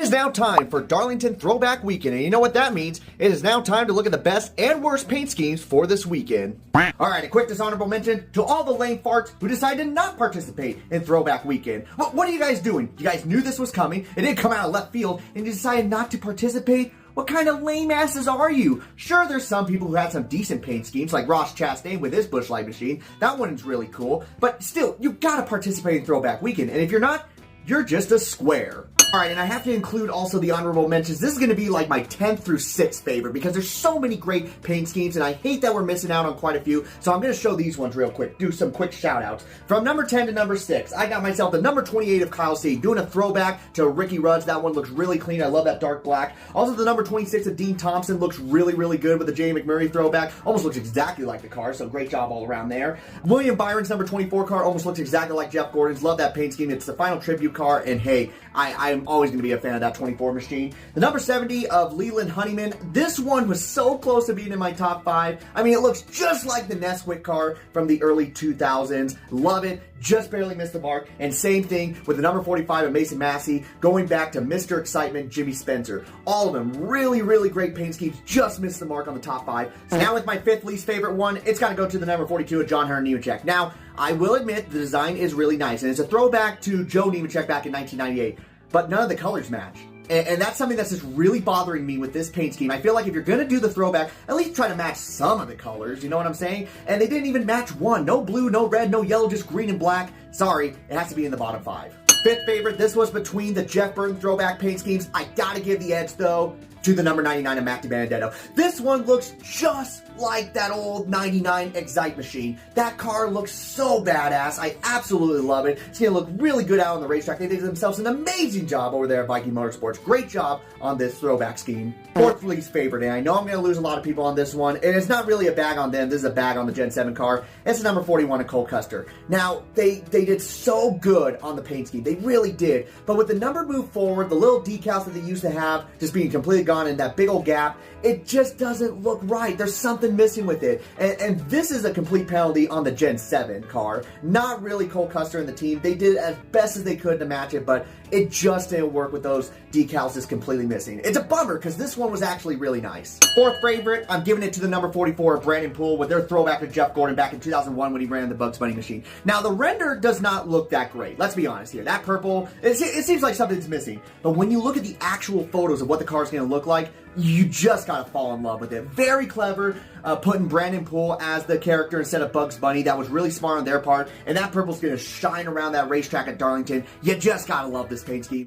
is now time for Darlington Throwback Weekend, and you know what that means? It is now time to look at the best and worst paint schemes for this weekend. Alright, a quick dishonorable mention to all the lame farts who decided to not participate in Throwback Weekend. What are you guys doing? You guys knew this was coming, it didn't come out of left field, and you decided not to participate? What kind of lame asses are you? Sure, there's some people who had some decent paint schemes, like Ross Chastain with his Busch Light machine. That one's really cool, but still, you gotta participate in Throwback Weekend, and if you're not, you're just a square. Alright, and I have to include also the honorable mentions. This is going to be like my 10th through 6th favorite because there's so many great paint schemes and I hate that we're missing out on quite a few. So I'm going to show these ones real quick, do some quick shout outs. From number 10 to number 6, I got myself the number 28 of Kyle C. Doing a throwback to Ricky Rudd's. That one looks really clean. I love that dark black. Also the number 26 of Dean Thompson looks really, really good with the Jay McMurray throwback. Almost looks exactly like the car, so great job all around there. William Byron's number 24 car almost looks exactly like Jeff Gordon's. Love that paint scheme. It's the final tribute car, and hey, I'm always going to be a fan of that 24 machine. The number 70 of Leland Honeyman. This one was so close to being in my top 5. I mean, it looks just like the Nesquik car from the early 2000s. Love it. Just barely missed the mark. And same thing with the number 45 of Mason Massey, going back to Mr. Excitement, Jimmy Spencer. All of them really, really great paint schemes. Just missed the mark on the top 5. So now with my 5th least favorite one, it's got to go to the number 42 of John Hunter Nemechek. Now, I will admit the design is really nice, and it's a throwback to Joe Nemechek back in 1998, but none of the colors match. And that's something that's just really bothering me with this paint scheme. I feel like if you're going to do the throwback, at least try to match some of the colors, you know what I'm saying? And they didn't even match one. No blue, no red, no yellow, just green and black. Sorry, it has to be in the bottom 5. 5th favorite, this was between the Jeff Burton throwback paint schemes. I gotta give the edge, though, to the number 99 of Mac DiBenedetto. This one looks just like that old 99 Excite machine. That car looks so badass. I absolutely love it. It's going to look really good out on the racetrack. They did themselves an amazing job over there at Viking Motorsports. Great job on this throwback scheme. 4th least favorite, and I know I'm going to lose a lot of people on this one, and it's not really a bag on them. This is a bag on the Gen 7 car. It's the number 41 of Cole Custer. Now, they did so good on the paint scheme. They really did. But with the number moved forward, the little decals that they used to have just being completely gone in that big old gap, it just doesn't look right. There's something missing with it. And this is a complete penalty on the Gen 7 car. Not really Cole Custer and the team. They did as best as they could to match it, but it just didn't work with those decals just completely missing. It's a bummer because this one was actually really nice. 4th favorite, I'm giving it to the number 44 of Brandon Poole with their throwback to Jeff Gordon back in 2001 when he ran the Bugs Bunny machine. Now, the render does not look that great. Let's be honest here. That purple, it seems like something's missing. But when you look at the actual photos of what the car is going to look like, you just gotta fall in love with it. Very clever, putting Brandon Poole as the character instead of Bugs Bunny. That was really smart on their part, and that purple's gonna shine around that racetrack at Darlington. You just gotta love this paint scheme.